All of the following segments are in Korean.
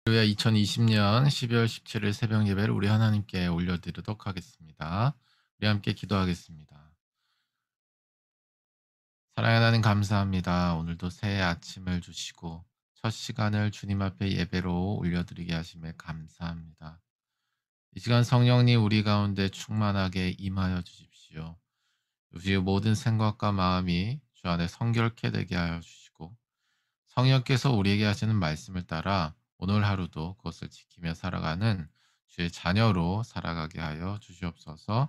할렐루야. 2020년 12월 17일 새벽 예배를 우리 하나님께 올려드리도록 하겠습니다. 우리 함께 기도하겠습니다. 사랑의 하나님 감사합니다. 오늘도 새 아침을 주시고 첫 시간을 주님 앞에 예배로 올려드리게 하심에 감사합니다. 이 시간 성령님 우리 가운데 충만하게 임하여 주십시오. 우리의 모든 생각과 마음이 주 안에 성결케 되게 하여 주시고 성령께서 우리에게 하시는 말씀을 따라 오늘 하루도 그것을 지키며 살아가는 주의 자녀로 살아가게 하여 주시옵소서.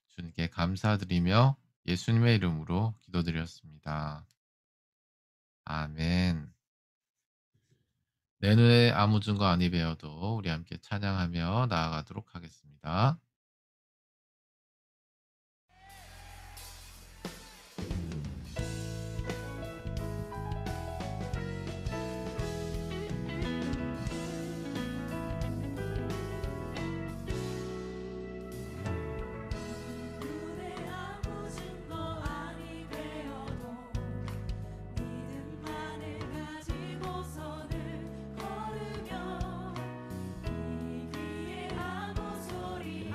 주님께 감사드리며 예수님의 이름으로 기도드렸습니다. 아멘. 내 눈에 아무 증거 아니 배어도 우리 함께 찬양하며 나아가도록 하겠습니다. 눈에 아무 증거 아니 되어도 믿음만을 가지고서는 걸으며 이 귀에 아무 소리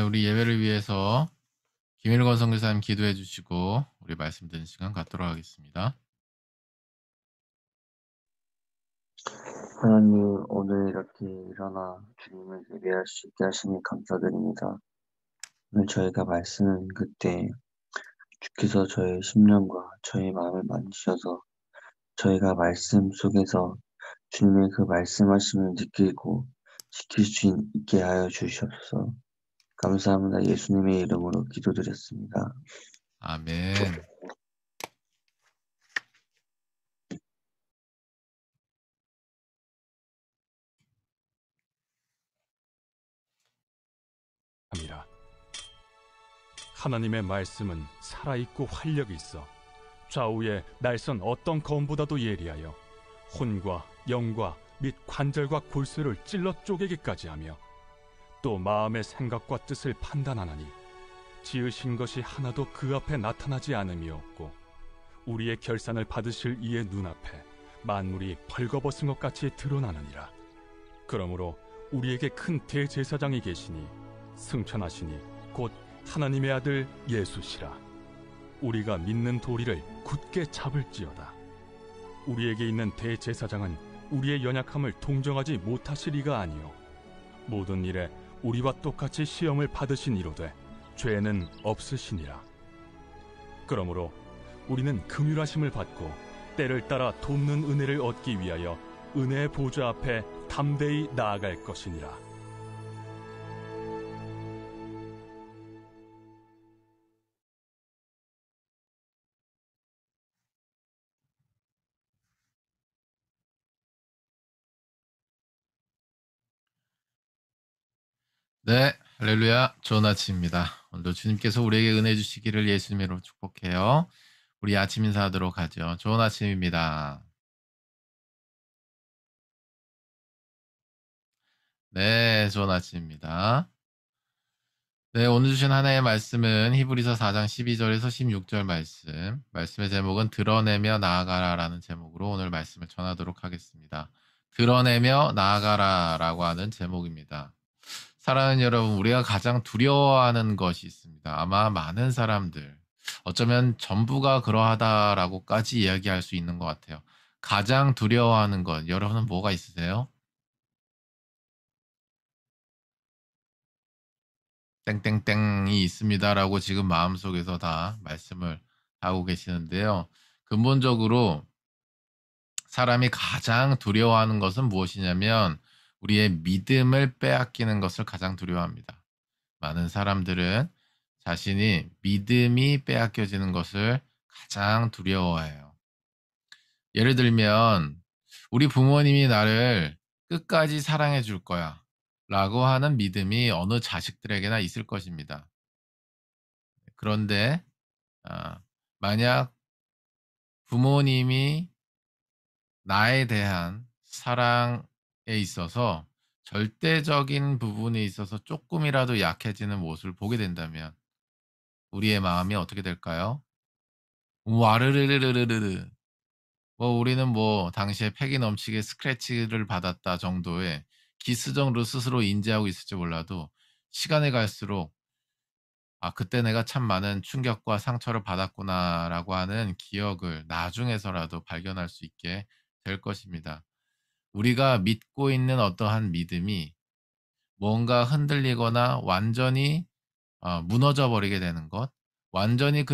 우리 예배를 위해서 김일권 선교사님 기도해 주시고 우리 말씀 듣는 시간 갖도록 하겠습니다. 하나님, 오늘 이렇게 일어나 주님을 예배할 수 있게 하시니 감사드립니다. 오늘 저희가 말씀은 그때 주께서 저의 심령과 저의 마음을 만지셔서 저희가 말씀 속에서 주님의 그 말씀하심을 느끼고 지킬 수 있게 하여 주시옵소서. 감사합니다. 예수님의 이름으로 기도드렸습니다. 아멘. 함이라. 하나님의 말씀은 살아있고 활력이 있어 좌우에 날선 어떤 검보다도 예리하여 혼과 영과 및 관절과 골수를 찔러 쪼개기까지 하며 또 마음의 생각과 뜻을 판단하나니 지으신 것이 하나도 그 앞에 나타나지 않음이 없고 우리의 결산을 받으실 이의 눈앞에 만물이 벌거벗은 것 같이 드러나느니라. 그러므로 우리에게 큰 대제사장이 계시니 승천하시니 곧 하나님의 아들 예수시라. 우리가 믿는 도리를 굳게 잡을지어다. 우리에게 있는 대제사장은 우리의 연약함을 동정하지 못하시리가 아니요 모든 일에 우리와 똑같이 시험을 받으신 이로되 죄는 없으시니라. 그러므로 우리는 긍휼하심을 받고 때를 따라 돕는 은혜를 얻기 위하여 은혜의 보좌 앞에 담대히 나아갈 것이니라. 네, 할렐루야. 좋은 아침입니다. 오늘도 주님께서 우리에게 은혜 주시기를 예수님으로 축복해요. 우리 아침 인사하도록 하죠. 좋은 아침입니다. 네, 좋은 아침입니다. 네, 오늘 주신 하나의 말씀은 히브리서 4장 12절에서 16절 말씀. 말씀의 제목은 드러내며 나아가라라는 제목으로 오늘 말씀을 전하도록 하겠습니다. 드러내며 나아가라라고 하는 제목입니다. 사랑하는 여러분, 우리가 가장 두려워하는 것이 있습니다. 아마 많은 사람들, 어쩌면 전부가 그러하다라고까지 이야기할 수 있는 것 같아요. 가장 두려워하는 것, 여러분은 뭐가 있으세요? 땡땡땡이 있습니다라고 지금 마음속에서 다 말씀을 하고 계시는데요. 근본적으로 사람이 가장 두려워하는 것은 무엇이냐면 우리의 믿음을 빼앗기는 것을 가장 두려워합니다. 많은 사람들은 자신이 믿음이 빼앗겨지는 것을 가장 두려워해요. 예를 들면 우리 부모님이 나를 끝까지 사랑해 줄 거야 라고 하는 믿음이 어느 자식들에게나 있을 것입니다. 그런데 만약 부모님이 나에 대한 사랑에 있어서 절대적인 부분에 있어서 쪼끔이라도 약해지는 모습을 보게 된다면 우리의 마음이 어떻게 될까요? 와르르르르르르. 우리는 당시에 패기 넘치게 스크래치를 받았다 정도의 기스정도 스스로 인지하고 있을지 몰라도 시간이 갈수록 '아 그때 내가 참 많은 충격과 상처를 받았구나.'라고 하는 기억을 나중에서라도 발견할 수 있게 될 것입니다. 우리가 믿고 있는 어떠한 믿음이 뭔가 흔들리거나 완전히 무너져 버리게 되는 것, 완전히 그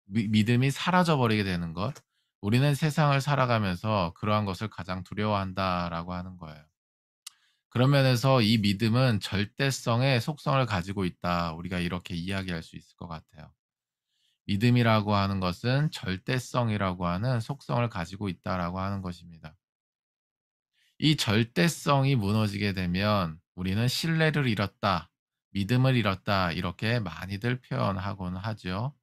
믿음이 사라져 버리게 되는 것, 우리는 세상을 살아가면서 그러한 것을 가장 두려워한다라고 하는 거예요. 그런 면에서 이 믿음은 절대성의 속성을 가지고 있다. 우리가 이렇게 이야기할 수 있을 것 같아요. 믿음이라고 하는 것은 절대성이라고 하는 속성을 가지고 있다라고 하는 것입니다. 이 절대성이 무너지게 되면 우리는 신뢰를 잃었다, 믿음을 잃었다 이렇게 많이들 표현하곤 하죠.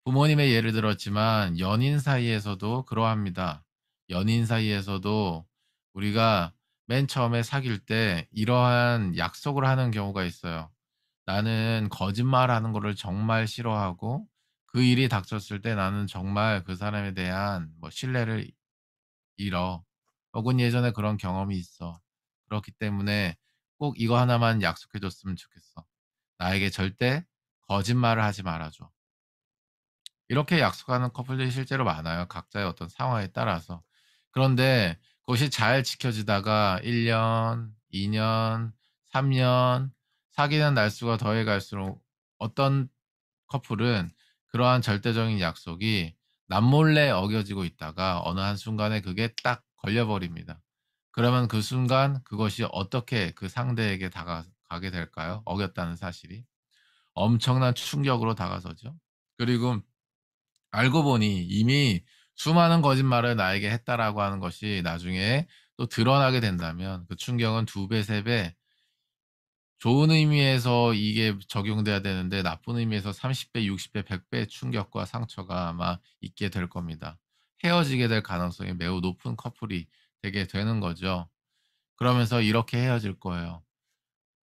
부모님의 예를 들었지만 연인 사이에서도 그러합니다. 연인 사이에서도 우리가 맨 처음에 사귈 때 이러한 약속을 하는 경우가 있어요. 나는 거짓말하는 거를 정말 싫어하고 그 일이 닥쳤을 때 나는 정말 그 사람에 대한 신뢰를 잃어. 혹은 예전에 그런 경험이 있어. 그렇기 때문에 꼭 이거 하나만 약속해 줬으면 좋겠어. 나에게 절대 거짓말을 하지 말아줘. 이렇게 약속하는 커플들이 실제로 많아요, 각자의 어떤 상황에 따라서. 그런데 그것이 잘 지켜지다가 1 년, 2 년, 3 년 사귀는 날수가 더해 갈수록 어떤 커플은 그러한 절대적인 약속이 남몰래 어겨지고 있다가 어느 한순간에 그게 딱 걸려 버립니다. 그러면 그 순간 그것이 어떻게 그 상대에게 다가가게 될까요? 어겼다는 사실이. 엄청난 충격으로 다가서죠. 그리고 알고 보니 이미 수많은 거짓말을 나에게 했다라고 하는 것이 나중에 또 드러나게 된다면 그 충격은 2 배, 3배, 좋은 의미에서 이게 적용돼야 되는데 나쁜 의미에서 30 배, 60 배, 100 배의 충격과 상처가 아마 있게 될 겁니다. 헤어지게 될 가능성이 매우 높은 커플이 되게 되는 거죠. 그러면서 이렇게 헤어질 거예요.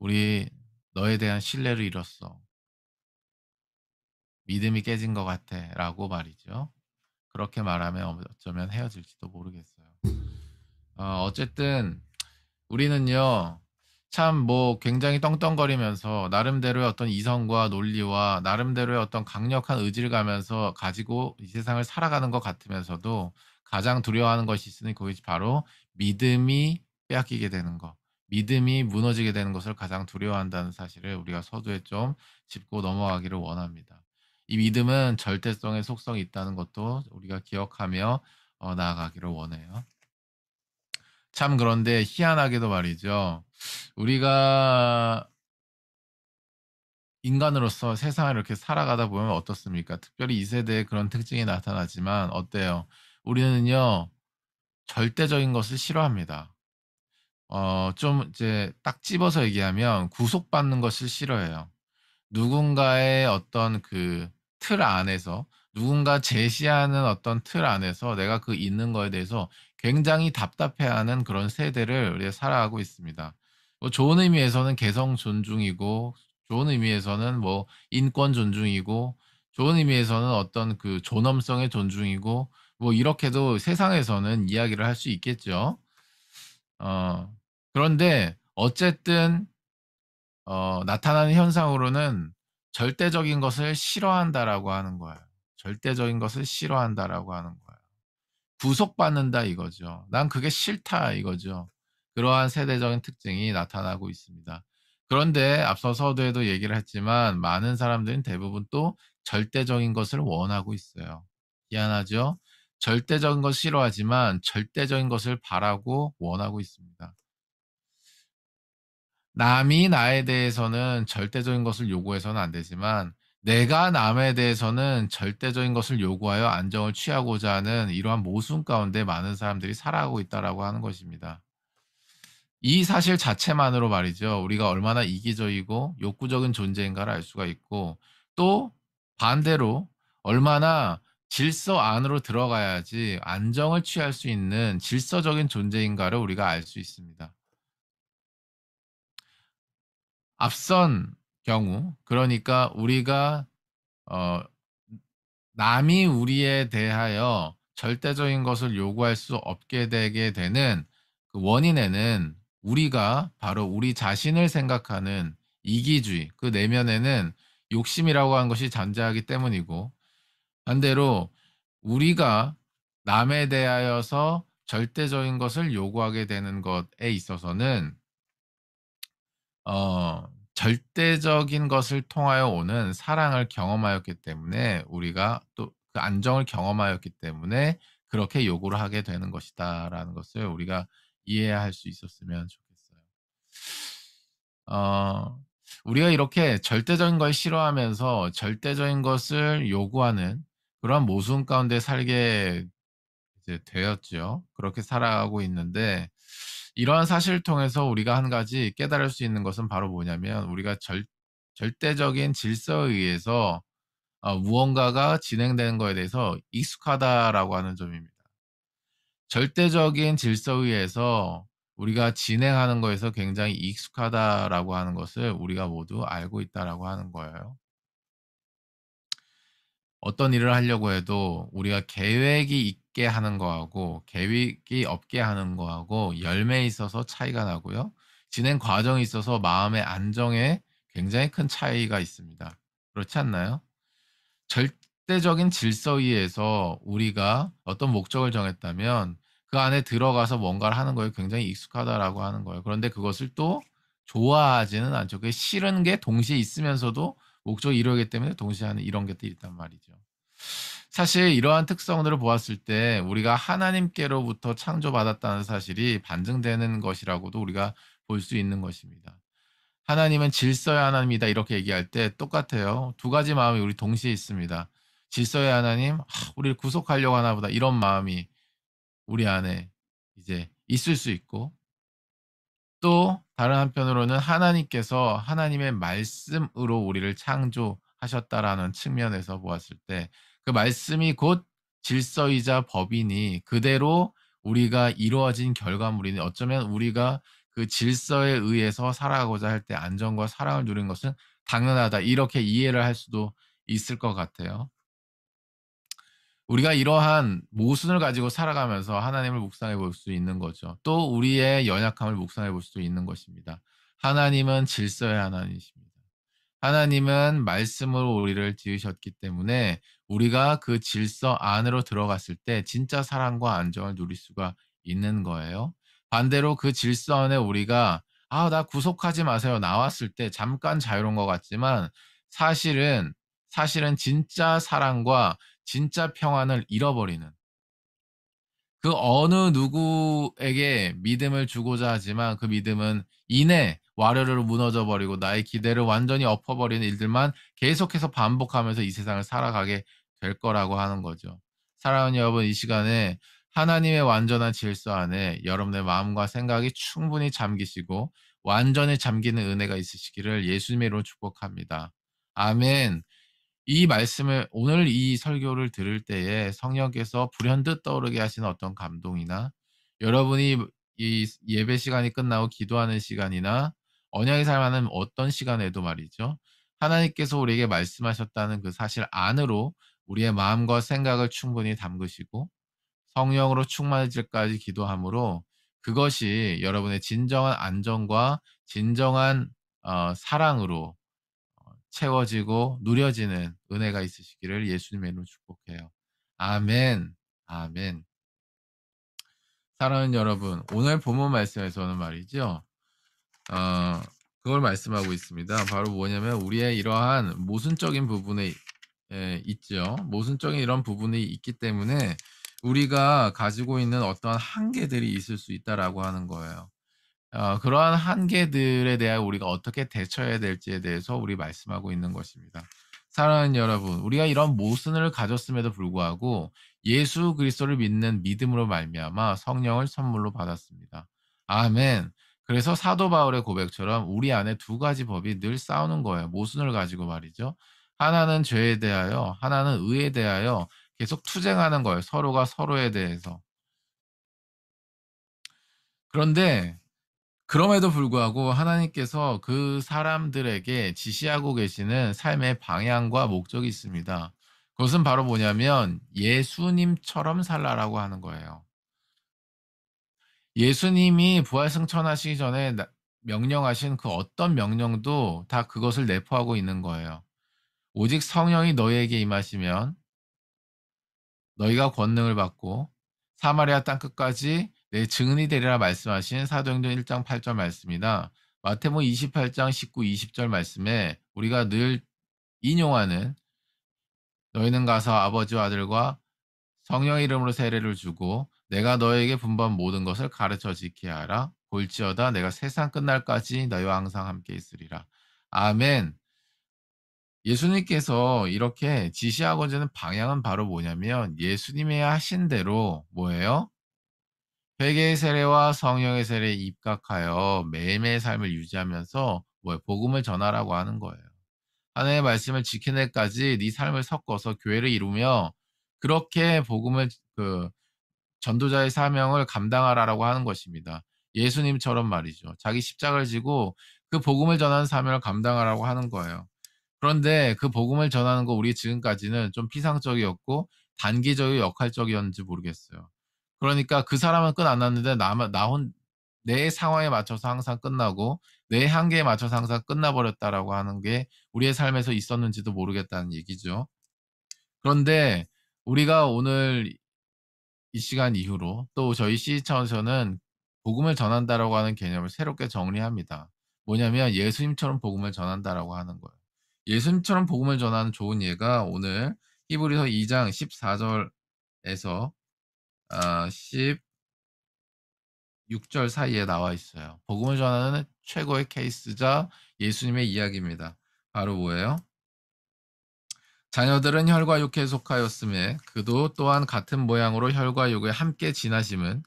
"우리 너에 대한 신뢰를 잃었어. 믿음이 깨진 것 같아."라고 말이죠. 그렇게 말하면 어쩌면 헤어질지도 모르겠어요. 어쨌든 우리는요, 참 뭐 굉장히 떵떵거리면서 나름대로의 어떤 이성과 논리와 나름대로의 어떤 강력한 의지를 가지고 이 세상을 살아가는 것 같으면서도 가장 두려워하는 것이 있으니 그것이 바로 믿음이 빼앗기게 되는 것, 믿음이 무너지게 되는 것을 가장 두려워한다는 사실을 우리가 서두에 좀 짚고 넘어가기를 원합니다. 이 믿음은 절대성의 속성이 있다는 것도 우리가 기억하며 나아가기를 원해요. 참 그런데 희한하게도 말이죠. 우리가 인간으로서 세상을 이렇게 살아가다 보면 어떻습니까? 특별히 이 세대에 그런 특징이 나타나지만 어때요? 우리는요, 절대적인 것을 싫어합니다. 좀 이제 딱 집어서 얘기하면 구속받는 것을 싫어해요. 누군가의 어떤 그 틀 안에서 누군가 제시하는 어떤 틀 안에서 내가 그 있는 거에 대해서 굉장히 답답해하는 그런 세대를 우리가 살아가고 있습니다. 뭐 좋은 의미에서는 개성 존중이고 좋은 의미에서는 뭐 인권 존중이고 좋은 의미에서는 어떤 그 존엄성의 존중이고 뭐 이렇게도 세상에서는 이야기를 할 수 있겠죠. 어 그런데 어쨌든 나타나는 현상으로는 절대적인 것을 싫어한다라고 하는 거예요. 절대적인 것을 싫어한다라고 하는 거예요. 구속받는다 이거죠. '난 그게 싫다.' 이거죠. 그러한 세대적인 특징이 나타나고 있습니다. 그런데 앞서 서두에도 얘기를 했지만 많은 사람들은 대부분 또 절대적인 것을 원하고 있어요. 희한하죠? 절대적인 것을 싫어하지만 절대적인 것을 바라고 원하고 있습니다. 남이 나에 대해서는 절대적인 것을 요구해서는 안 되지만 내가 남에 대해서는 절대적인 것을 요구하여 안정을 취하고자 하는 이러한 모순 가운데 많은 사람들이 살아가고 있다라고 하는 것입니다. 이 사실 자체만으로 말이죠. 우리가 얼마나 이기적이고 욕구적인 존재인가를 알 수가 있고 또 반대로 얼마나 질서 안으로 들어가야지 안정을 취할 수 있는 질서적인 존재인가를 우리가 알 수 있습니다. 앞선 경우 그러니까 우리가 어 남이 우리에 대하여 절대적인 것을 요구할 수 없게 되게 되는 그 원인에는 우리가 바로 우리 자신을 생각하는 이기주의, 그 내면에는 욕심이라고 하는 것이 존재하기 때문이고 반대로 우리가 남에 대하여서 절대적인 것을 요구하게 되는 것에 있어서는 어 절대적인 것을 통하여 오는 사랑을 경험하였기 때문에 우리가 또 그 안정을 경험하였기 때문에 그렇게 요구를 하게 되는 것이다라는 것을 우리가 이해할 수 있었으면 좋겠어요. 어 우리가 이렇게 절대적인 걸 싫어하면서 절대적인 것을 요구하는 그런 모순 가운데 살게 이제 되었죠. 그렇게 살아가고 있는데 이러한 사실을 통해서 우리가 한 가지 깨달을 수 있는 것은 바로 뭐냐면 우리가 절대적인 질서에 의해서 무언가가 진행되는 거에 대해서 익숙하다라고 하는 점입니다. 절대적인 질서에 의해서 우리가 진행하는 거에서 굉장히 익숙하다라고 하는 것을 우리가 모두 알고 있다라고 하는 거예요. 어떤 일을 하려고 해도 우리가 계획이 있게 하는 거하고 계획이 없게 하는 거하고 열매에 있어서 차이가 나고요. 진행 과정에 있어서 마음의 안정에 굉장히 큰 차이가 있습니다. 그렇지 않나요? 절대적인 질서위에서 우리가 어떤 목적을 정했다면 그 안에 들어가서 뭔가를 하는 거에 굉장히 익숙하다라고 하는 거예요. 그런데 그것을 또 좋아하지는 않죠. 그게 싫은 게 동시에 있으면서도 목적을 이루기 때문에 동시에 하는 이런 것들이 있단 말이죠. 사실 이러한 특성들을 보았을 때 우리가 하나님께로부터 창조받았다는 사실이 반증되는 것이라고도 우리가 볼 수 있는 것입니다. 하나님은 질서의 하나님이다 이렇게 얘기할 때 똑같아요. 두 가지 마음이 우리 동시에 있습니다. 질서의 하나님, 우리를 구속하려고 하나 보다 이런 마음이 우리 안에 이제 있을 수 있고, 또 다른 한편으로는 하나님께서 하나님의 말씀으로 우리를 창조하셨다라는 측면에서 보았을 때 그 말씀이 곧 질서이자 법이니 그대로 우리가 이루어진 결과물이니 어쩌면 우리가 그 질서에 의해서 살아가고자 할 때 안정과 사랑을 누리는 것은 당연하다. 이렇게 이해를 할 수도 있을 것 같아요. 우리가 이러한 모순을 가지고 살아가면서 하나님을 묵상해 볼 수 있는 거죠. 또 우리의 연약함을 묵상해 볼 수도 있는 것입니다. 하나님은 질서의 하나님이십니다. 하나님은 말씀으로 우리를 지으셨기 때문에 우리가 그 질서 안으로 들어갔을 때 진짜 사랑과 안정을 누릴 수가 있는 거예요. 반대로 그 질서 안에 우리가 나 구속하지 마세요. 나왔을 때 잠깐 자유로운 것 같지만 사실은 진짜 사랑과 진짜 평안을 잃어버리는, 그 어느 누구에게 믿음을 주고자 하지만 그 믿음은 이내 와르르 무너져 버리고 나의 기대를 완전히 엎어버리는 일들만 계속해서 반복하면서 이 세상을 살아가게 될 거라고 하는 거죠. 사랑하는 여러분, 이 시간에 하나님의 완전한 질서 안에 여러분의 마음과 생각이 충분히 잠기시고 완전히 잠기는 은혜가 있으시기를 예수님의 이름으로 축복합니다. 아멘. 이 말씀을 오늘 이 설교를 들을 때에 성령께서 불현듯 떠오르게 하시는 어떤 감동이나 여러분이 이 예배 시간이 끝나고 기도하는 시간이나 언약의 삶하는 어떤 시간에도 말이죠. 하나님께서 우리에게 말씀하셨다는 그 사실 안으로 우리의 마음과 생각을 충분히 담그시고 성령으로 충만해질까지 기도함으로 그것이 여러분의 진정한 안정과 진정한 사랑으로 채워지고 누려지는 은혜가 있으시기를 예수님의 이름으로 축복해요. 아멘. 아멘. 사랑하는 여러분, 오늘 본문 말씀에서는 말이죠. 그걸 말씀하고 있습니다. 바로 뭐냐면 우리의 이러한 모순적인 부분에 있죠. 모순적인 이런 부분이 있기 때문에 우리가 가지고 있는 어떤 한계들이 있을 수 있다라고 하는 거예요. 그러한 한계들에 대하여 우리가 어떻게 대처해야 될지에 대해서 우리 말씀하고 있는 것입니다. 사랑하는 여러분, 우리가 이런 모순을 가졌음에도 불구하고 예수 그리스도를 믿는 믿음으로 말미암아 성령을 선물로 받았습니다. 아멘. 그래서 사도 바울의 고백처럼 우리 안에 두 가지 법이 늘 싸우는 거예요. 모순을 가지고 말이죠. 하나는 죄에 대하여, 하나는 의에 대하여 계속 투쟁하는 거예요. 서로가 서로에 대해서. 그런데 그럼에도 불구하고 하나님께서 그 사람들에게 지시하고 계시는 삶의 방향과 목적이 있습니다. 그것은 바로 뭐냐면 예수님처럼 살라라고 하는 거예요. 예수님이 부활승천하시기 전에 명령하신 그 어떤 명령도 다 그것을 내포하고 있는 거예요. 오직 성령이 너희에게 임하시면 너희가 권능을 받고 사마리아 땅 끝까지 내 증인이 되리라 말씀하신 사도행전 1장 8절 말씀이나 마태복음 28장 19, 20절 말씀에 우리가 늘 인용하는 너희는 가서 아버지와 아들과 성령의 이름으로 세례를 주고 내가 너에게 분부한 모든 것을 가르쳐 지키게 하라. 볼지어다 내가 세상 끝날까지 너희와 항상 함께 있으리라. 아멘. 예수님께서 이렇게 지시하고자 하는 방향은 바로 뭐냐면 예수님이 하신 대로 뭐예요? 회개의 세례와 성령의 세례에 입각하여 매일매일 삶을 유지하면서 복음을 전하라고 하는 거예요. 하나님의 말씀을 지키는 데까지 네 삶을 섞어서 교회를 이루며 그렇게 복음을 전도자의 사명을 감당하라라고 하는 것입니다. 예수님처럼 말이죠. 자기 십자가를 지고 그 복음을 전하는 사명을 감당하라고 하는 거예요. 그런데 그 복음을 전하는 거 우리 지금까지는 좀 피상적이었고 단기적이고 역할적이었는지 모르겠어요. 그러니까 그 사람은 끝 안 났는데 내 상황에 맞춰서 항상 끝나고 내 한계에 맞춰서 항상 끝나버렸다라고 하는 게 우리의 삶에서 있었는지도 모르겠다는 얘기죠. 그런데 우리가 오늘 이 시간 이후로 또 저희 CE 차원에서는 복음을 전한다라고 하는 개념을 새롭게 정리합니다. 뭐냐면 예수님처럼 복음을 전한다라고 하는 거예요. 예수님처럼 복음을 전하는 좋은 예가 오늘 히브리서 2장 14절에서 16절 사이에 나와 있어요. 복음을 전하는 최고의 케이스자 예수님의 이야기입니다. 바로 뭐예요? 자녀들은 혈과 육에 속하였음에 그도 또한 같은 모양으로 혈과 육에 함께 지니심은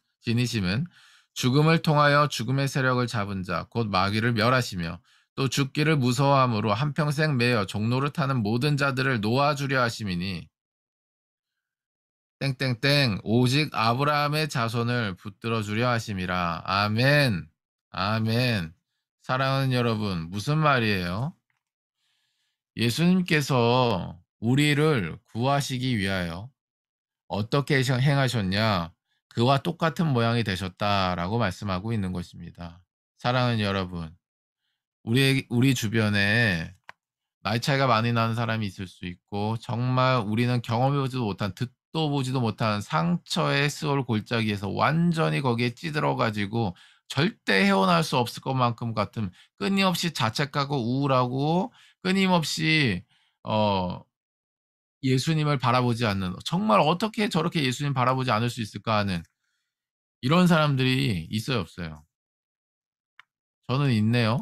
죽음을 통하여 죽음의 세력을 잡은 자 곧 마귀를 멸하시며 또 죽기를 무서워함으로 한평생 매여 종로를 타는 모든 자들을 놓아주려 하심이니 땡땡땡 오직 아브라함의 자손을 붙들어 주려 하심이라. 아멘. 아멘. 사랑하는 여러분, 무슨 말이에요? 예수님께서 우리를 구하시기 위하여 어떻게 행하셨냐? 그와 똑같은 모양이 되셨다라고 말씀하고 있는 것입니다. 사랑하는 여러분, 우리 주변에 나이 차이가 많이 나는 사람이 있을 수 있고 정말 우리는 경험해보지도 못한 듣도 보지도 못한 상처의 스올 골짜기에서 완전히 거기에 찌들어 가지고 절대 헤어날 수 없을 것만큼 같은 끊임없이 자책하고 우울하고 끊임없이 어 예수님을 바라보지 않는, 정말 어떻게 저렇게 예수님 바라보지 않을 수 있을까 하는 이런 사람들이 있어요, 없어요? 저는 있네요.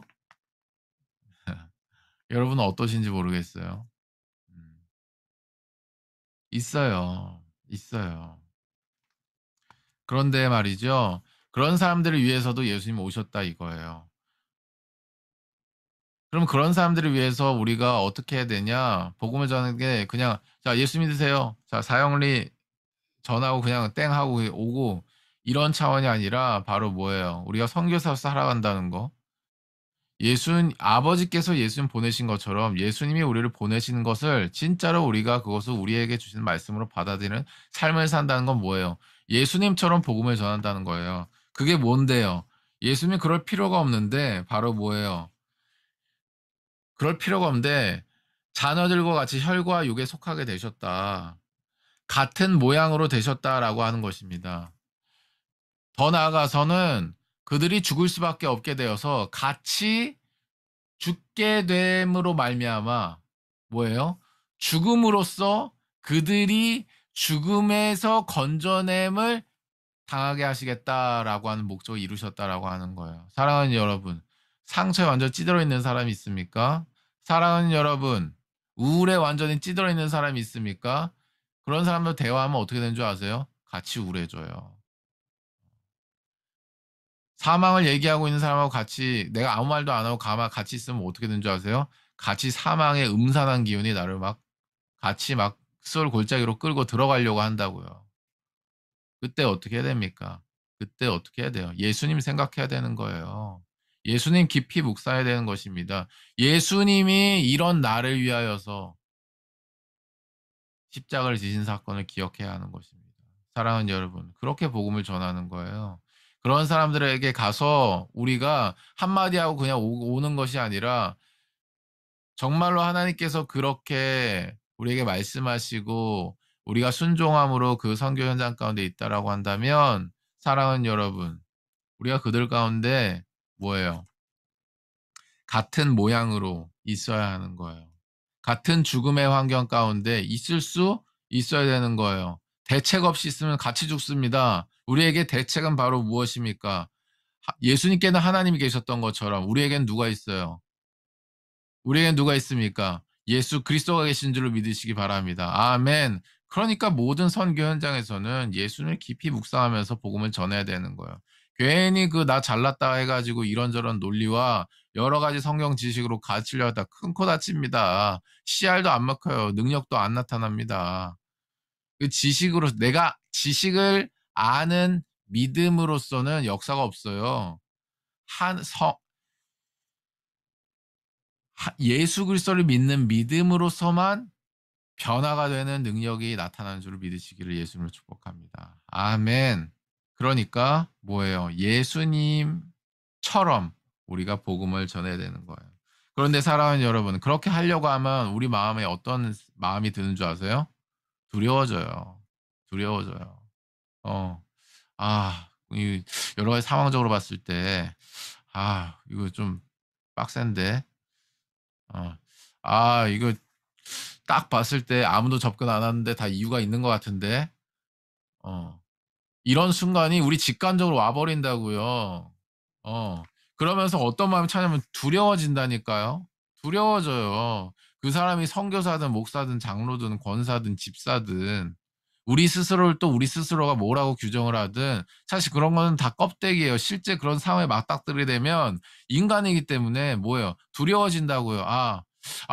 여러분은 어떠신지 모르겠어요. 음. 있어요. 있어요. 그런데 말이죠. 그런 사람들을 위해서도 예수님 오셨다 이거예요. 그럼 그런 사람들을 위해서 우리가 어떻게 해야 되냐? 복음을 전하는 게 그냥 자, 예수 믿으세요. 자, 사형리 전하고 그냥 땡 하고 오고 이런 차원이 아니라 바로 뭐예요? 우리가 선교사로 살아간다는 거. 아버지께서 예수님 보내신 것처럼 예수님이 우리를 보내시는 것을 진짜로 우리가 그것을 우리에게 주시는 말씀으로 받아들이는 삶을 산다는 건 뭐예요? 예수님처럼 복음을 전한다는 거예요. 그게 뭔데요? 예수님이 그럴 필요가 없는데 바로 뭐예요? 그럴 필요가 없는데 자녀들과 같이 혈과 육에 속하게 되셨다. 같은 모양으로 되셨다라고 하는 것입니다. 더 나아가서는 그들이 죽을 수밖에 없게 되어서 같이 죽게 됨으로 말미암아 뭐예요? 죽음으로써 그들이 죽음에서 건져냄을 당하게 하시겠다라고 하는 목적을 이루셨다라고 하는 거예요. 사랑하는 여러분, 상처에 완전 찌들어 있는 사람이 있습니까? 사랑하는 여러분, 우울에 완전히 찌들어 있는 사람이 있습니까? 그런 사람들 대화하면 어떻게 되는 줄 아세요? 같이 우울해져요. 사망을 얘기하고 있는 사람하고 같이 내가 아무 말도 안 하고 같이 있으면 어떻게 되는 줄 아세요? 같이 사망의 음산한 기운이 나를 같이 수월 골짜기로 끌고 들어가려고 한다고요. 그때 어떻게 해야 됩니까? 그때 어떻게 해야 돼요? 예수님 생각해야 되는 거예요. 예수님 깊이 묵상해야 되는 것입니다. 예수님이 이런 나를 위하여서 십자가를 지신 사건을 기억해야 하는 것입니다. 사랑하는 여러분, 그렇게 복음을 전하는 거예요. 그런 사람들에게 가서 우리가 한마디 하고 그냥 오는 것이 아니라 정말로 하나님께서 그렇게 우리에게 말씀하시고 우리가 순종함으로 그 선교 현장 가운데 있다라고 한다면 사랑하는 여러분, 우리가 그들 가운데 뭐예요? 같은 모양으로 있어야 하는 거예요. 같은 죽음의 환경 가운데 있을 수 있어야 되는 거예요. 대책 없이 있으면 같이 죽습니다. 우리에게 대책은 바로 무엇입니까? 예수님께는 하나님이 계셨던 것처럼 우리에겐 누가 있어요? 우리에겐 누가 있습니까? 예수 그리스도가 계신 줄로 믿으시기 바랍니다. 아멘. 그러니까 모든 선교 현장에서는 예수님을 깊이 묵상하면서 복음을 전해야 되는 거예요. 괜히 나 잘났다 해가지고 이런저런 논리와 여러 가지 성경 지식으로 가르치려 하다 큰 코 다칩니다. 씨알도 안 먹혀요. 능력도 안 나타납니다. 그 내가 지식을 아는 믿음으로서는 역사가 없어요. 예수 그리스도를 믿는 믿음으로서만 변화가 되는 능력이 나타나는 줄을 믿으시기를 예수님으로 축복합니다. 아멘. 그러니까 뭐예요? 예수님처럼 우리가 복음을 전해야 되는 거예요. 그런데 사랑하는 여러분, 그렇게 하려고 하면 우리 마음에 어떤 마음이 드는 줄 아세요? 두려워져요. 두려워져요. 어. 이 여러 가지 상황적으로 봤을 때 이거 좀 빡센데. 어. 이거 딱 봤을 때 아무도 접근 안 하는데 다 이유가 있는 것 같은데. 어. 이런 순간이 우리 직관적으로 와 버린다고요. 어. 그러면서 어떤 마음이 차냐면 두려워진다니까요. 두려워져요. 그 사람이 선교사든 목사든 장로든 권사든 집사든 우리 스스로를 또 우리 스스로가 뭐라고 규정을 하든 사실 그런 거는 다 껍데기예요. 실제 그런 상황에 맞닥뜨리게 되면 인간이기 때문에 뭐예요? 두려워진다고요.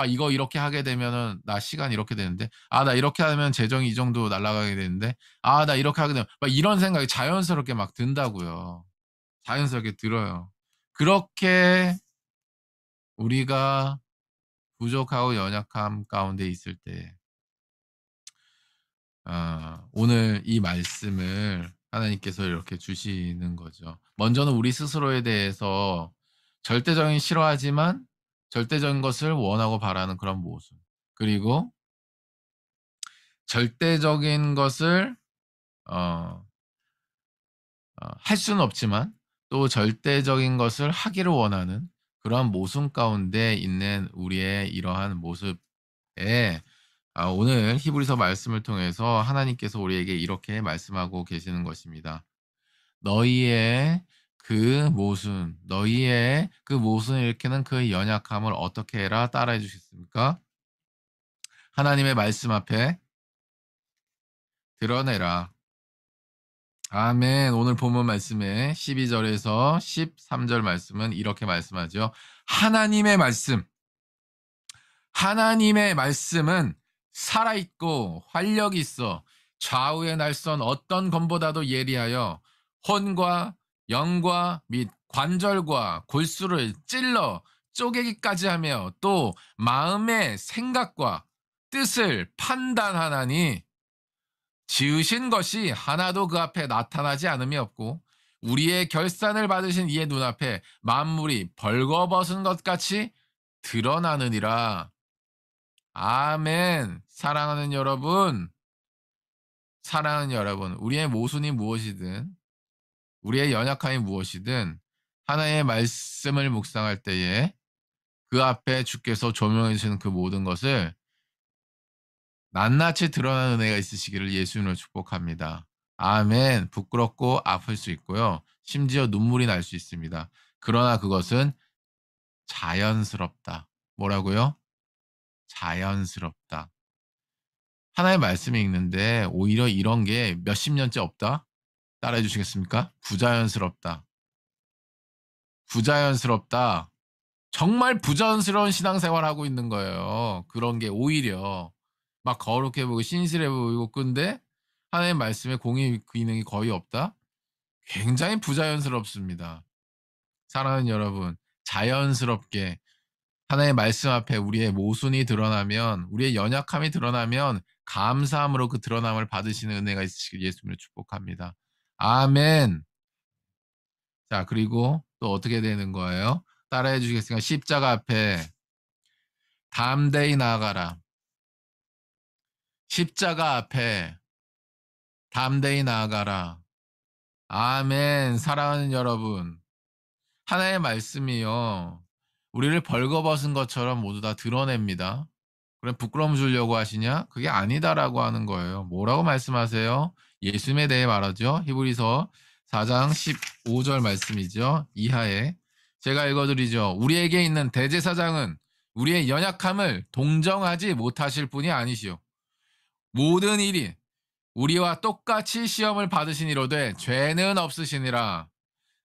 이거 이렇게 하게 되면은 나 시간 이렇게 되는데. 나 이렇게 하면 재정이 이 정도 날아가게 되는데. 나 이렇게 하게 되면 막 이런 생각이 자연스럽게 막 든다고요. 자연스럽게 들어요. 그렇게 우리가 부족하고 연약함 가운데 있을 때 오늘 이 말씀을 하나님께서 이렇게 주시는 거죠. 먼저는 우리 스스로에 대해서 절대적인 싫어하지만 절대적인 것을 원하고 바라는 그런 모습. 그리고 절대적인 것을 어 할 수는 없지만 또 절대적인 것을 하기를 원하는 그러한 모순 가운데 있는 우리의 이러한 모습에 오늘 히브리서 말씀을 통해서 하나님께서 우리에게 이렇게 말씀하고 계시는 것입니다. 너희의 그 모순을 일으키는 그 연약함을 어떻게 해라 따라해 주시겠습니까? 하나님의 말씀 앞에 드러내라. 아멘. 오늘 본문 말씀에 12절에서 13절 말씀은 이렇게 말씀하죠. 하나님의 말씀은 살아있고 활력이 있어 좌우의 날선 어떤 검보다도 예리하여 혼과 영과 및 관절과 골수를 찔러 쪼개기까지 하며 또 마음의 생각과 뜻을 판단하나니 지으신 것이 하나도 그 앞에 나타나지 않음이 없고 우리의 결산을 받으신 이의 눈앞에 만물이 벌거벗은 것 같이 드러나느니라. 아멘. 사랑하는 여러분, 우리의 모순이 무엇이든, 우리의 연약함이 무엇이든, 하나님의 말씀을 묵상할 때에 그 앞에 주께서 조명해 주시는 그 모든 것을 낱낱이 드러나는 은혜가 있으시기를 예수님으로 축복합니다. 아멘. 부끄럽고 아플 수 있고요. 심지어 눈물이 날 수 있습니다. 그러나 그것은 자연스럽다. 뭐라고요? 자연스럽다. 하나의 말씀이 있는데 오히려 이런 게 몇십 년째 없다? 따라해 주시겠습니까? 부자연스럽다. 부자연스럽다. 정말 부자연스러운 신앙생활 하고 있는 거예요. 그런 게 오히려 막 거룩해 보이고 신실해 보이고 근데 하나님의 말씀에 공의 기능이 거의 없다? 굉장히 부자연스럽습니다. 사랑하는 여러분, 자연스럽게 하나님의 말씀 앞에 우리의 모순이 드러나면 우리의 연약함이 드러나면 감사함으로 그 드러남을 받으시는 은혜가 있으시길 예수님을 축복합니다. 아멘. 자, 그리고 또 어떻게 되는 거예요? 따라해 주시겠습니까? 십자가 앞에 담대히 나아가라. 십자가 앞에 담대히 나아가라. 아멘. 사랑하는 여러분, 하나의 말씀이요. 우리를 벌거벗은 것처럼 모두 다 드러냅니다. 그럼 부끄러움 주려고 하시냐? 그게 아니다라고 하는 거예요. 뭐라고 말씀하세요? 예수님에 대해 말하죠. 히브리서 4장 15절 말씀이죠. 이하에 제가 읽어드리죠. 우리에게 있는 대제사장은 우리의 연약함을 동정하지 못하실 분이 아니시오. 모든 일이 우리와 똑같이 시험을 받으시니로되 죄는 없으시니라.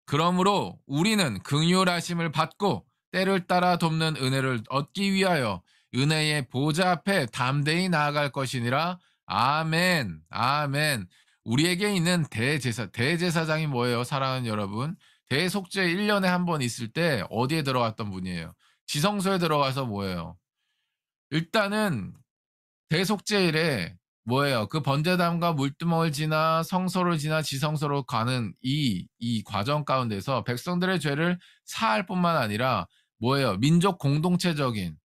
그러므로 우리는 긍휼하심을 받고 때를 따라 돕는 은혜를 얻기 위하여 은혜의 보좌 앞에 담대히 나아갈 것이니라. 아멘. 아멘. 우리에게 있는 대제사장이 뭐예요? 사랑하는 여러분. 대속죄 1년에 한 번 있을 때 어디에 들어갔던 분이에요? 지성소에 들어가서 뭐예요? 일단은 대속죄일에 뭐예요? 그 번제단과 물두멍을 지나 성소를 지나 지성소로 가는 이 과정 가운데서 백성들의 죄를 사할 뿐만 아니라 뭐예요? 민족 공동체적인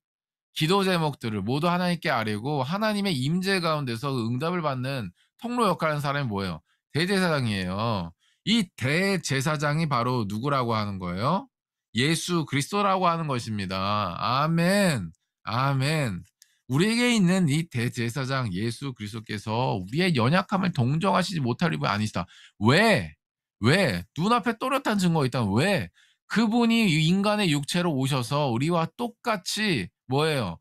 기도 제목들을 모두 하나님께 아뢰고 하나님의 임재 가운데서 응답을 받는 통로 역할을 하는 사람이 뭐예요? 대제사장이에요. 이 대제사장이 바로 누구라고 하는 거예요? 예수 그리스도라고 하는 것입니다. 아멘. 아멘. 우리에게 있는 이 대제사장 예수 그리스도께서 우리의 연약함을 동정하시지 못할 이유 아니시다. 왜? 왜? 눈앞에 또렷한 증거가 있다. 왜? 그분이 인간의 육체로 오셔서 우리와 똑같이 뭐예요?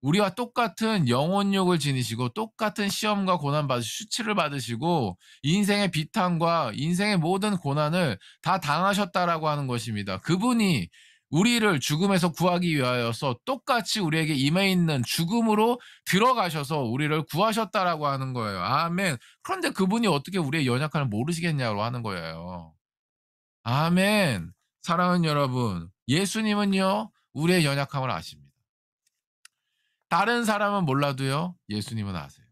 우리와 똑같은 영혼욕을 지니시고 똑같은 시험과 고난 받으시고 수치를 받으시고 인생의 비탄과 인생의 모든 고난을 다 당하셨다라고 하는 것입니다. 그분이 우리를 죽음에서 구하기 위하여서 똑같이 우리에게 임해 있는 죽음으로 들어가셔서 우리를 구하셨다라고 하는 거예요. 아멘. 그런데 그분이 어떻게 우리의 연약함을 모르시겠냐고 하는 거예요. 아멘. 사랑하는 여러분, 예수님은요, 우리의 연약함을 아십니다. 다른 사람은 몰라도요, 예수님은 아세요.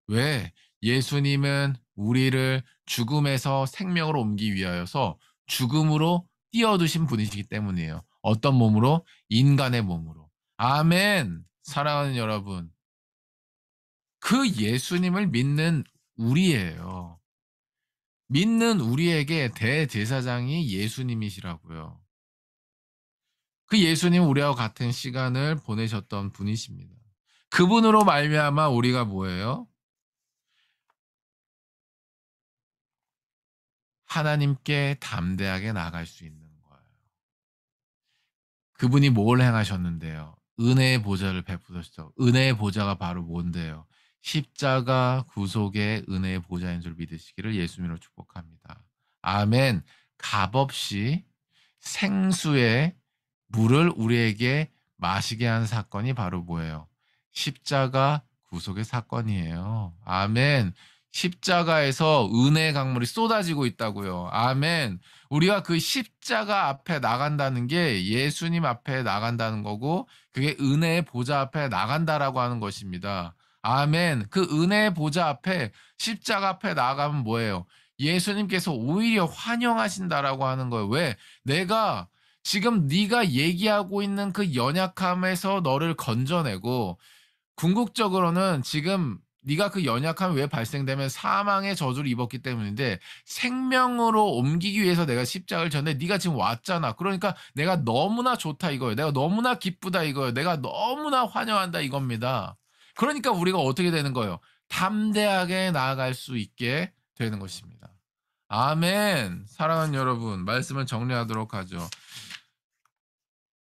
왜? 예수님은 우리를 죽음에서 생명으로 옮기기 위하여서 죽음으로 띄어두신 분이시기 때문이에요. 어떤 몸으로? 인간의 몸으로. 아멘. 사랑하는 여러분, 그 예수님을 믿는 우리예요. 믿는 우리에게 대제사장이 예수님이시라고요. 그 예수님 우리와 같은 시간을 보내셨던 분이십니다. 그분으로 말미암아 우리가 뭐예요? 하나님께 담대하게 나아갈 수 있는 거예요. 그분이 뭘 행하셨는데요? 은혜의 보좌를 베푸셨죠. 은혜의 보좌가 바로 뭔데요? 십자가 구속의 은혜의 보좌인 줄 믿으시기를 예수님으로 축복합니다. 아멘. 값없이 생수의 물을 우리에게 마시게 한 사건이 바로 뭐예요? 십자가 구속의 사건이에요. 아멘. 십자가에서 은혜의 강물이 쏟아지고 있다고요. 아멘. 우리가 그 십자가 앞에 나간다는 게 예수님 앞에 나간다는 거고 그게 은혜의 보좌 앞에 나간다라고 하는 것입니다. 아멘. 그 은혜의 보좌 앞에 십자가 앞에 나가면 뭐예요? 예수님께서 오히려 환영하신다라고 하는 거예요. 왜? 내가 지금 네가 얘기하고 있는 그 연약함에서 너를 건져내고 궁극적으로는 지금 네가 그 연약함이 왜 발생되면 사망의 저주를 입었기 때문인데 생명으로 옮기기 위해서 내가 십자가를 졌는데 네가 지금 왔잖아. 그러니까 내가 너무나 좋다 이거예요. 내가 너무나 기쁘다 이거예요. 내가 너무나 환영한다 이겁니다. 그러니까 우리가 어떻게 되는 거예요? 담대하게 나아갈 수 있게 되는 것입니다. 아멘. 사랑하는 여러분, 말씀을 정리하도록 하죠.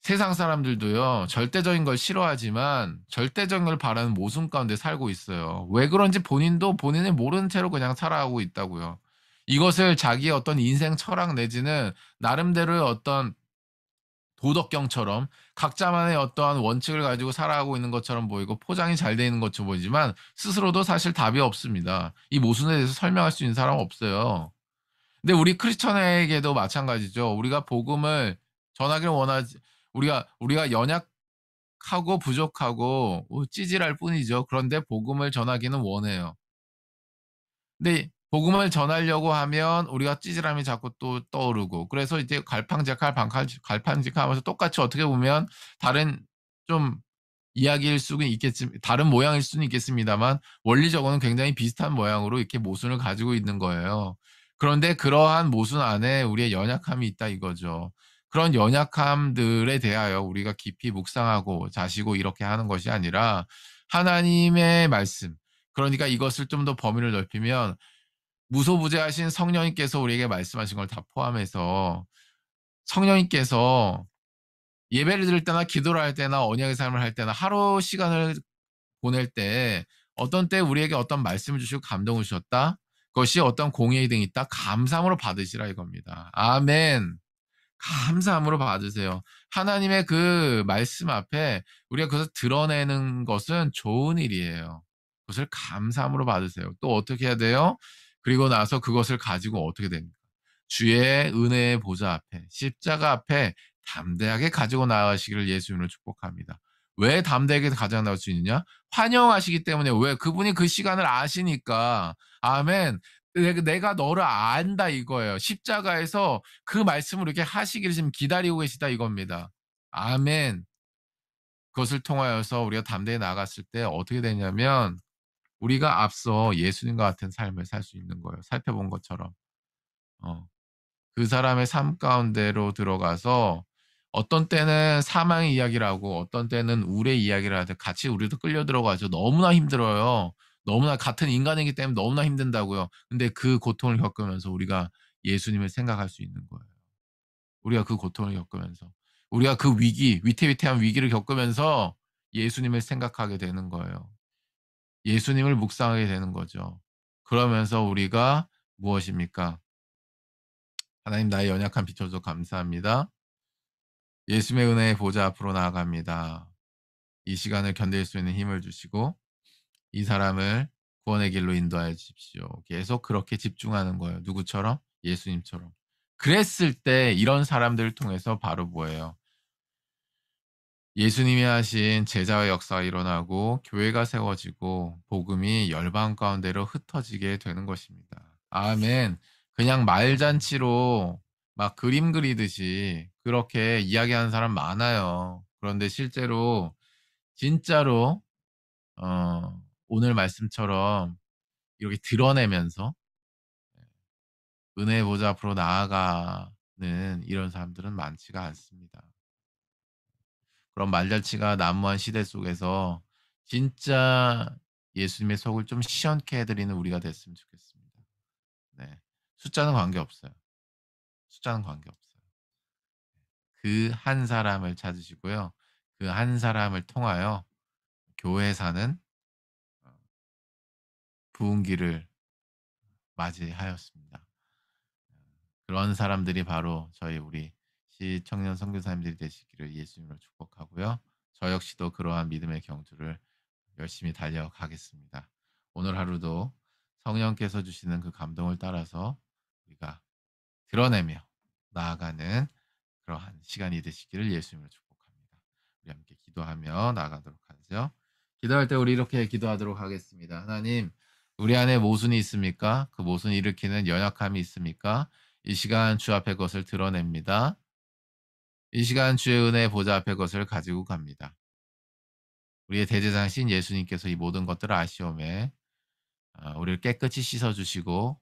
세상 사람들도요, 절대적인 걸 싫어하지만 절대적인 걸 바라는 모순 가운데 살고 있어요. 왜 그런지 본인도 본인을 모르는 채로 그냥 살아가고 있다고요. 이것을 자기의 어떤 인생 철학 내지는 나름대로의 어떤 도덕경처럼 각자만의 어떠한 원칙을 가지고 살아가고 있는 것처럼 보이고 포장이 잘 되어 있는 것처럼 보이지만 스스로도 사실 답이 없습니다. 이 모순에 대해서 설명할 수 있는 사람은 없어요. 근데 우리 크리스천에게도 마찬가지죠. 우리가 복음을 전하기를 원하지 우리가 연약하고 부족하고 찌질할 뿐이죠. 그런데 복음을 전하기는 원해요. 근데 복음을 전하려고 하면 우리가 찌질함이 자꾸 또 떠오르고 그래서 이제 갈팡질팡하면서 똑같이 어떻게 보면 다른 좀 이야기일 수는 있겠지만 다른 모양일 수는 있겠습니다만 원리적으로는 굉장히 비슷한 모양으로 이렇게 모순을 가지고 있는 거예요. 그런데 그러한 모순 안에 우리의 연약함이 있다 이거죠. 그런 연약함들에 대하여 우리가 깊이 묵상하고 자시고 이렇게 하는 것이 아니라 하나님의 말씀, 그러니까 이것을 좀 더 범위를 넓히면 무소부재하신 성령님께서 우리에게 말씀하신 걸 다 포함해서 성령님께서 예배를 드릴 때나 기도를 할 때나 언약의 삶을 할 때나 하루 시간을 보낼 때 어떤 때 우리에게 어떤 말씀을 주시고 감동을 주셨다. 그것이 어떤 공의의 등이 있다. 감사함으로 받으시라 이겁니다. 아멘. 감사함으로 받으세요. 하나님의 그 말씀 앞에 우리가 그것을 드러내는 것은 좋은 일이에요. 그것을 감사함으로 받으세요. 또 어떻게 해야 돼요? 그리고 나서 그것을 가지고 어떻게 됩니까? 주의 은혜의 보좌 앞에 십자가 앞에 담대하게 가지고 나가시기를 예수 이름으로 축복합니다. 왜 담대하게 가장 나올 수 있느냐? 환영하시기 때문에. 왜? 그분이 그 시간을 아시니까. 아멘. 내가 너를 안다 이거예요. 십자가에서 그 말씀을 이렇게 하시기를 지금 기다리고 계시다 이겁니다. 아멘. 그것을 통하여서 우리가 담대히 나갔을 때 어떻게 되냐면 우리가 앞서 예수님과 같은 삶을 살 수 있는 거예요. 살펴본 것처럼. 어. 그 사람의 삶 가운데로 들어가서 어떤 때는 사망의 이야기를 하고 어떤 때는 우울의 이야기를 하듯 같이 우리도 끌려 들어가죠. 너무나 힘들어요. 너무나 같은 인간이기 때문에 너무나 힘든다고요. 근데 그 고통을 겪으면서 우리가 예수님을 생각할 수 있는 거예요. 우리가 그 고통을 겪으면서 우리가 그 위기, 위태위태한 위기를 겪으면서 예수님을 생각하게 되는 거예요. 예수님을 묵상하게 되는 거죠. 그러면서 우리가 무엇입니까? 하나님 나의 연약함 비춰줘서 감사합니다. 예수님의 은혜의 보좌 앞으로 나아갑니다. 이 시간을 견딜 수 있는 힘을 주시고 이 사람을 구원의 길로 인도하여 주십시오. 계속 그렇게 집중하는 거예요. 누구처럼? 예수님처럼. 그랬을 때 이런 사람들을 통해서 바로 뭐예요? 예수님이 하신 제자의 역사가 일어나고 교회가 세워지고 복음이 열방 가운데로 흩어지게 되는 것입니다. 아멘. 그냥 말잔치로 막 그림 그리듯이 그렇게 이야기하는 사람 많아요. 그런데 실제로 진짜로 오늘 말씀처럼 이렇게 드러내면서 은혜의 보좌 앞으로 나아가는 이런 사람들은 많지가 않습니다. 그런 말잔치가 난무한 시대 속에서 진짜 예수님의 속을 좀 시원케 해 드리는 우리가 됐으면 좋겠습니다. 네. 숫자는 관계없어요. 숫자는 관계없어요. 그 한 사람을 찾으시고요. 그 한 사람을 통하여 교회 사는 어 부흥기를 맞이하였습니다. 그런 사람들이 바로 우리 시청년 선교사님들이 되시기를 예수님으로 축복하고요. 저 역시도 그러한 믿음의 경주를 열심히 달려가겠습니다. 오늘 하루도 성령께서 주시는 그 감동을 따라서 우리가 드러내며 나아가는 그러한 시간이 되시기를 예수님으로 축복합니다. 우리 함께 기도하며 나아가도록 하죠. 기도할 때 우리 이렇게 기도하도록 하겠습니다. 하나님, 우리 안에 모순이 있습니까? 그 모순을 일으키는 연약함이 있습니까? 이 시간 주 앞에 것을 드러냅니다. 이 시간 주의 은혜 보좌 앞에 것을 가지고 갑니다. 우리의 대제사장신 예수님께서 이 모든 것들을 아시오매 우리를 깨끗이 씻어주시고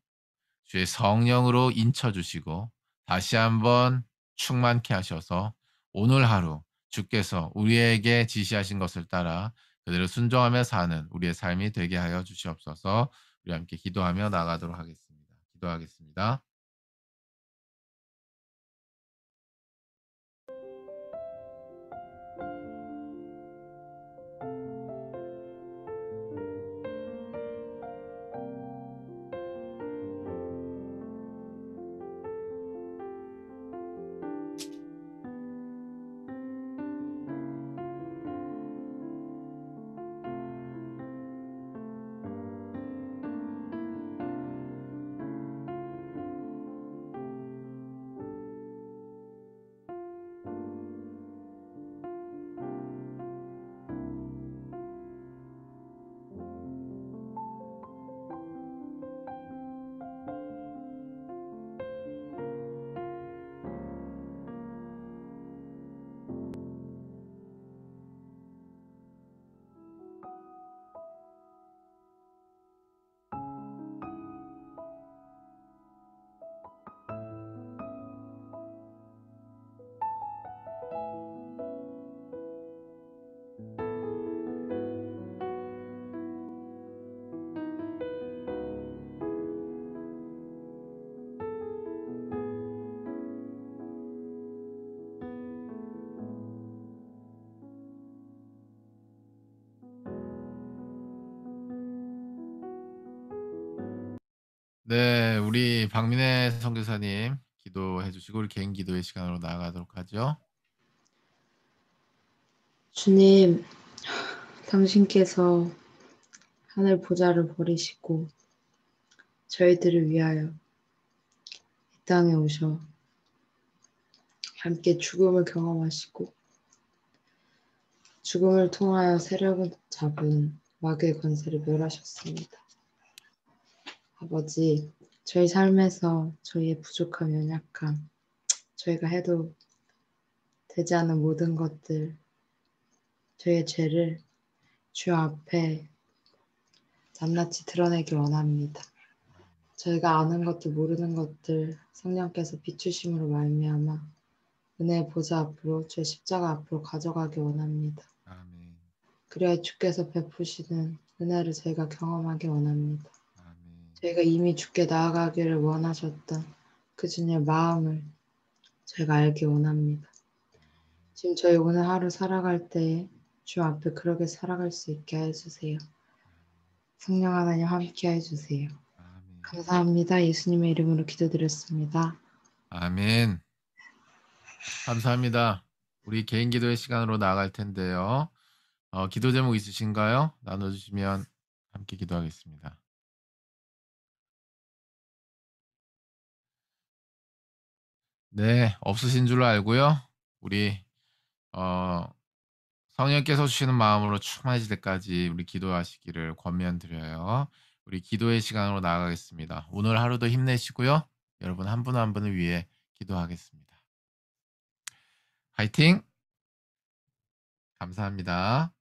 주의 성령으로 인쳐주시고 다시 한번 충만케 하셔서 오늘 하루 주께서 우리에게 지시하신 것을 따라 그대로 순종하며 사는 우리의 삶이 되게 하여 주시옵소서. 우리 함께 기도하며 나가도록 하겠습니다. 기도하겠습니다. 네, 우리 박민혜 선교사님 기도해 주시고 우리 개인 기도의 시간으로 나아가도록 하죠. 주님, 당신께서 하늘 보좌를 버리시고 저희들을 위하여 이 땅에 오셔 함께 죽음을 경험하시고 죽음을 통하여 세력을 잡은 마귀의 권세를 멸하셨습니다. 아버지, 저희 삶에서 저희의 부족함, 연약함, 저희가 해도 되지 않은 모든 것들, 저희의 죄를 주 앞에 낱낱이 드러내기 원합니다. 저희가 아는 것들, 모르는 것들 성령께서 비추심으로 말미암아 은혜의 보좌 앞으로 주의 십자가 앞으로 가져가기 원합니다. 아멘. 그리하여 주께서 베푸시는 은혜를 저희가 경험하기 원합니다. 아멘. 저희가 이미 주께 나아가기를 원하셨던 그 주님의 마음을 저희가 알기 원합니다. 지금 저희 오늘 하루 살아갈 때에 주 앞에 그렇게 살아갈 수 있게 해주세요. 성령 하나님 함께 해주세요. 아멘. 감사합니다. 예수님의 이름으로 기도드렸습니다. 아멘. 감사합니다. 우리 개인 기도의 시간으로 나아갈 텐데요. 기도 제목 있으신가요? 나눠주시면 함께 기도하겠습니다. 네, 없으신 줄로 알고요. 우리 성령께서 주시는 마음으로 충만해질 때까지 우리 기도하시기를 권면드려요. 우리 기도의 시간으로 나아가겠습니다. 오늘 하루도 힘내시고요. 여러분 한 분 한 분을 위해 기도하겠습니다. 화이팅! 감사합니다.